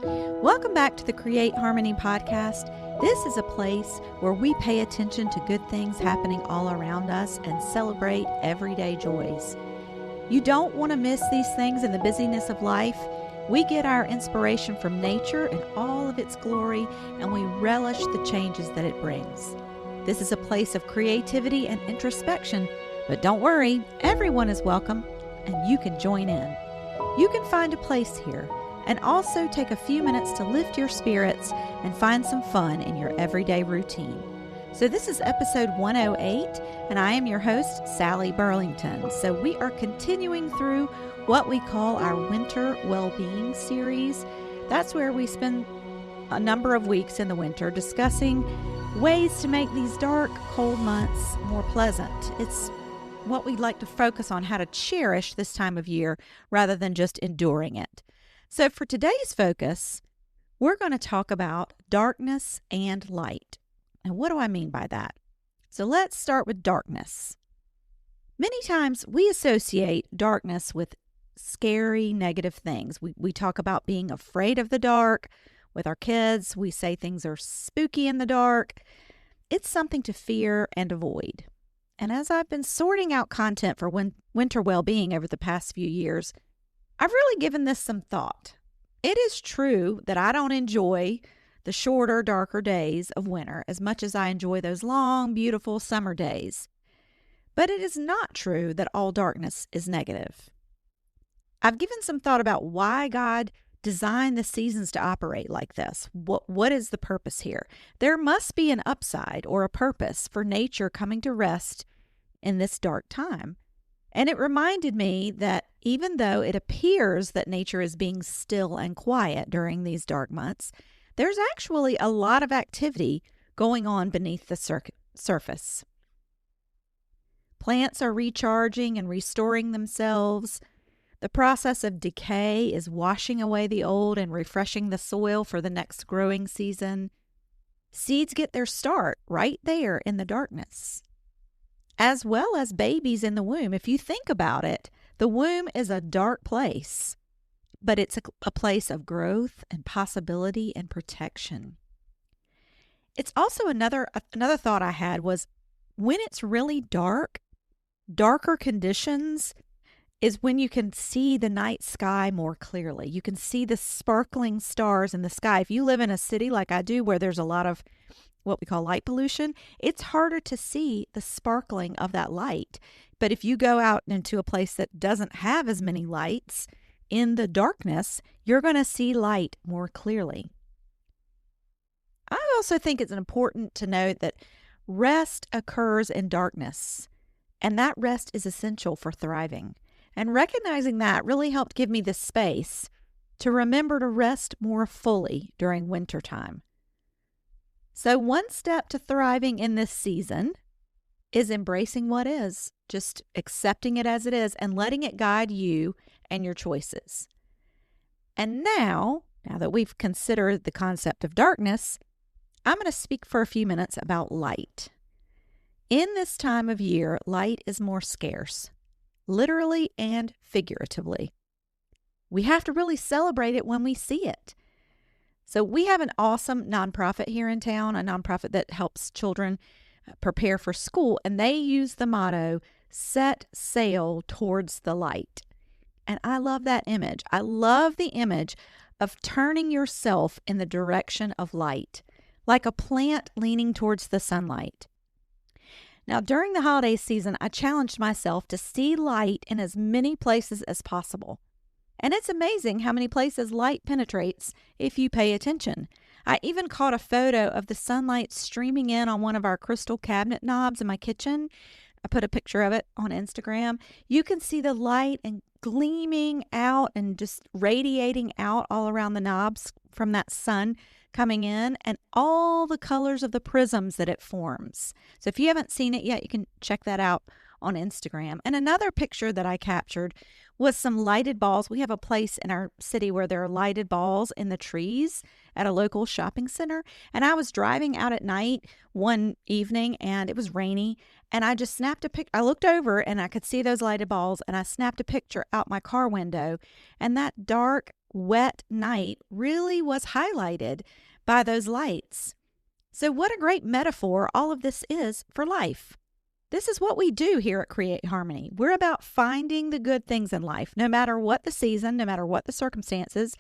Welcome back to the Create Harmony podcast. This is a place where we pay attention to good things happening all around us and celebrate everyday joys. You don't want to miss these things in the busyness of life. We get our inspiration from nature and all of its glory, and we relish the changes that it brings. This is a place of creativity and introspection, but don't worry, everyone is welcome, and you can join in. You can find a place here and also take a few minutes to lift your spirits and find some fun in your everyday routine. So this is episode 108, and I am your host, Sally Burlington. So we are continuing through what we call our Winter Well-Being series. That's where we spend a number of weeks in the winter discussing ways to make these dark, cold months more pleasant. It's what we'd like to focus on, how to cherish this time of year rather than just enduring it. So for today's focus, we're going to talk about darkness and light. And what do I mean by that? So let's start with darkness. Many times we associate darkness with scary, negative things. We talk about being afraid of the dark. With our kids, we say things are spooky in the dark. It's something to fear and avoid. And as I've been sorting out content for winter well-being over the past few years, I've really given this some thought. It is true that I don't enjoy the shorter, darker days of winter as much as I enjoy those long, beautiful summer days. But it is not true that all darkness is negative. I've given some thought about why God designed the seasons to operate like this. What is the purpose here? There must be an upside or a purpose for nature coming to rest in this dark time. And it reminded me that even though it appears that nature is being still and quiet during these dark months, there's actually a lot of activity going on beneath the surface. Plants are recharging and restoring themselves. The process of decay is washing away the old and refreshing the soil for the next growing season. Seeds get their start right there in the darkness, as well as babies in the womb. If you think about it, the womb is a dark place, but it's a place of growth and possibility and protection. It's also another thought I had was when it's really dark, darker conditions is when you can see the night sky more clearly. You can see the sparkling stars in the sky. If you live in a city like I do where there's a lot of what we call light pollution, it's harder to see the sparkling of that light. But if you go out into a place that doesn't have as many lights, in the darkness, you're going to see light more clearly. I also think it's important to note that rest occurs in darkness, and that rest is essential for thriving. And recognizing that really helped give me the space to remember to rest more fully during winter time. So one step to thriving in this season is embracing what is, just accepting it as it is and letting it guide you and your choices. And now that we've considered the concept of darkness, I'm going to speak for a few minutes about light. In this time of year, light is more scarce, literally and figuratively. We have to really celebrate it when we see it. So we have an awesome nonprofit here in town, a nonprofit that helps children prepare for school, and they use the motto, "Set sail towards the light." And I love that image. I love the image of turning yourself in the direction of light, like a plant leaning towards the sunlight. Now, during the holiday season, I challenged myself to see light in as many places as possible. And it's amazing how many places light penetrates if you pay attention. I even caught a photo of the sunlight streaming in on one of our crystal cabinet knobs in my kitchen. I put a picture of it on Instagram. You can see the light and gleaming out and just radiating out all around the knobs from that sun coming in, and all the colors of the prisms that it forms. So if you haven't seen it yet, you can check that out on Instagram. And another picture that I captured was some lighted balls. We have a place in our city where there are lighted balls in the trees at a local shopping center. And I was driving out at night one evening and it was rainy. And I just snapped a picture. I looked over and I could see those lighted balls and I snapped a picture out my car window. And that dark wet night really was highlighted by those lights. So what a great metaphor all of this is for life. This is what we do here at Create Harmony. We're about finding the good things in life, no matter what the season, no matter what the circumstances.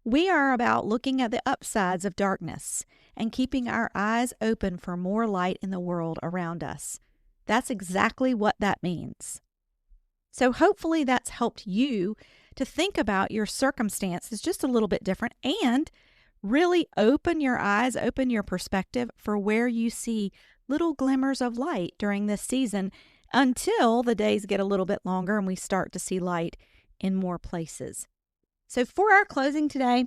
We are about looking at the upsides of darkness and keeping our eyes open for more light in the world around us. That's exactly what that means. So hopefully that's helped you to think about your circumstances just a little bit different and really open your eyes, open your perspective for where you see little glimmers of light during this season until the days get a little bit longer and we start to see light in more places. So for our closing today,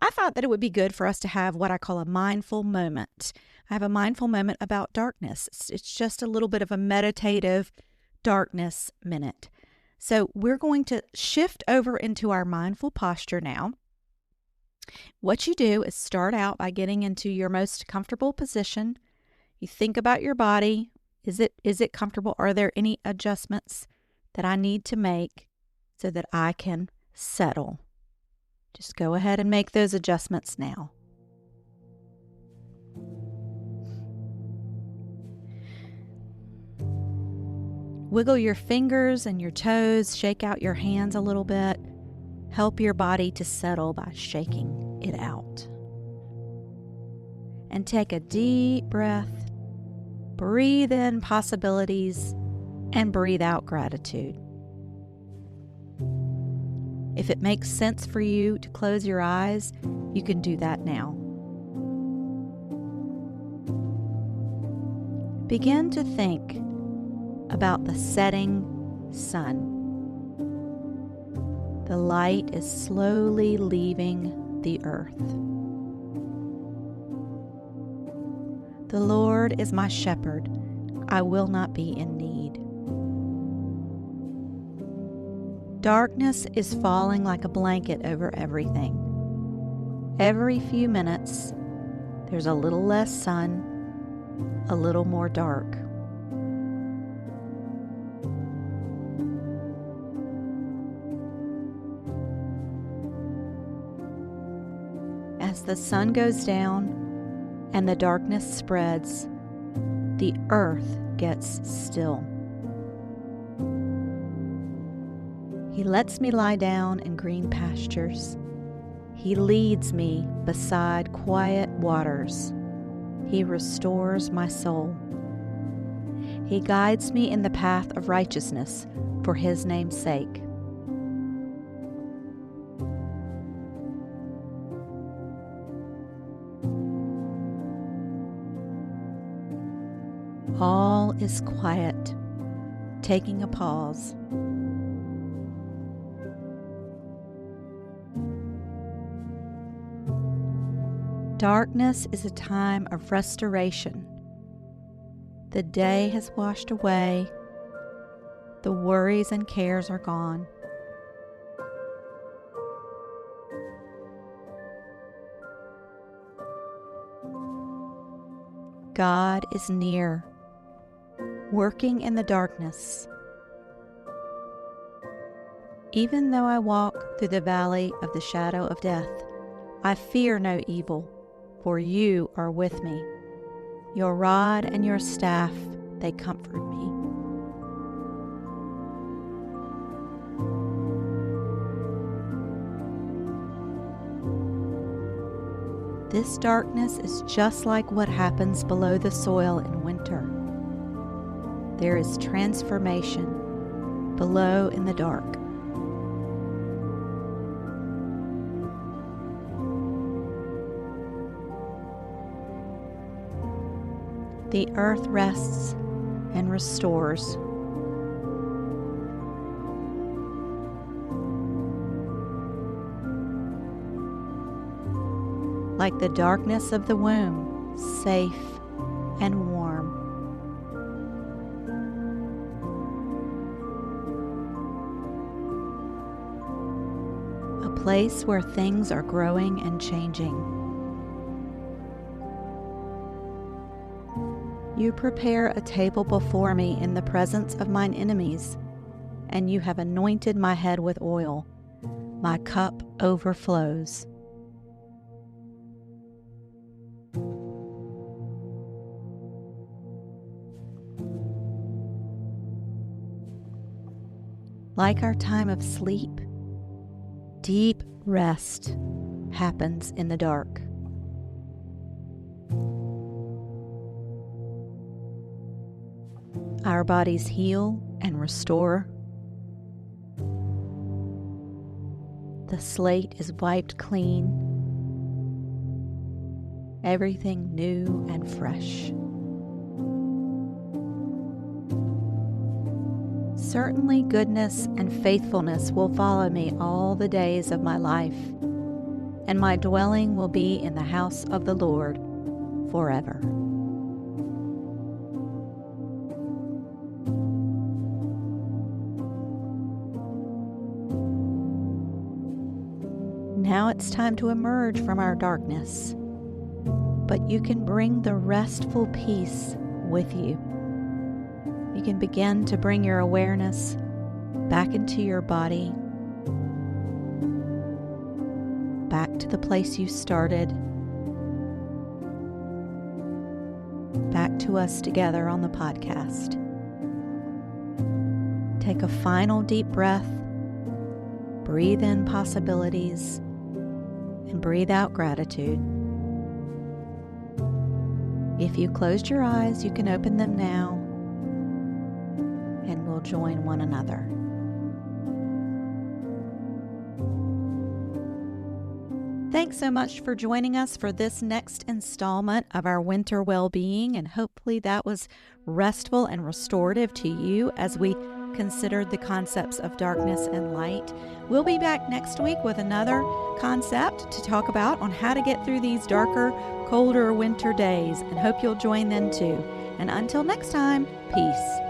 I thought that it would be good for us to have what I call a mindful moment. I have a mindful moment about darkness. It's just a little bit of a meditative darkness minute. So we're going to shift over into our mindful posture now. What you do is start out by getting into your most comfortable position. You think about your body. Is it comfortable? Are there any adjustments that I need to make so that I can settle? Just go ahead and make those adjustments now. Wiggle your fingers and your toes, shake out your hands a little bit. Help your body to settle by shaking it out. And take a deep breath. Breathe in possibilities and breathe out gratitude. If it makes sense for you to close your eyes, you can do that now. Begin to think about the setting sun. The light is slowly leaving the earth. The Lord is my shepherd. I will not be in need. Darkness is falling like a blanket over everything. Every few minutes, there's a little less sun, a little more dark. As the sun goes down and the darkness spreads, the earth gets still. He lets me lie down in green pastures. He leads me beside quiet waters. He restores my soul. He guides me in the path of righteousness for His name's sake. All is quiet, taking a pause. Darkness is a time of restoration. The day has washed away. The worries and cares are gone. God is near, working in the darkness. Even though I walk through the valley of the shadow of death, I fear no evil, for you are with me. Your rod and your staff, they comfort me. This darkness is just like what happens below the soil in winter. There is transformation below in the dark. The earth rests and restores. Like the darkness of the womb, safe and warm. A place where things are growing and changing. You prepare a table before me in the presence of mine enemies, and you have anointed my head with oil. My cup overflows. Like our time of sleep, deep rest happens in the dark. Our bodies heal and restore. The slate is wiped clean. Everything new and fresh. Certainly goodness and faithfulness will follow me all the days of my life, and my dwelling will be in the house of the Lord forever. Now it's time to emerge from our darkness, but you can bring the restful peace with you. You can begin to bring your awareness back into your body, back to the place you started, back to us together on the podcast. Take a final deep breath, breathe in possibilities, and breathe out gratitude. If you closed your eyes, you can open them now, and we'll join one another. Thanks so much for joining us for this next installment of our winter well-being, and hopefully that was restful and restorative to you as we considered the concepts of darkness and light. We'll be back next week with another concept to talk about on how to get through these darker, colder winter days, and hope you'll join then too. And until next time, peace.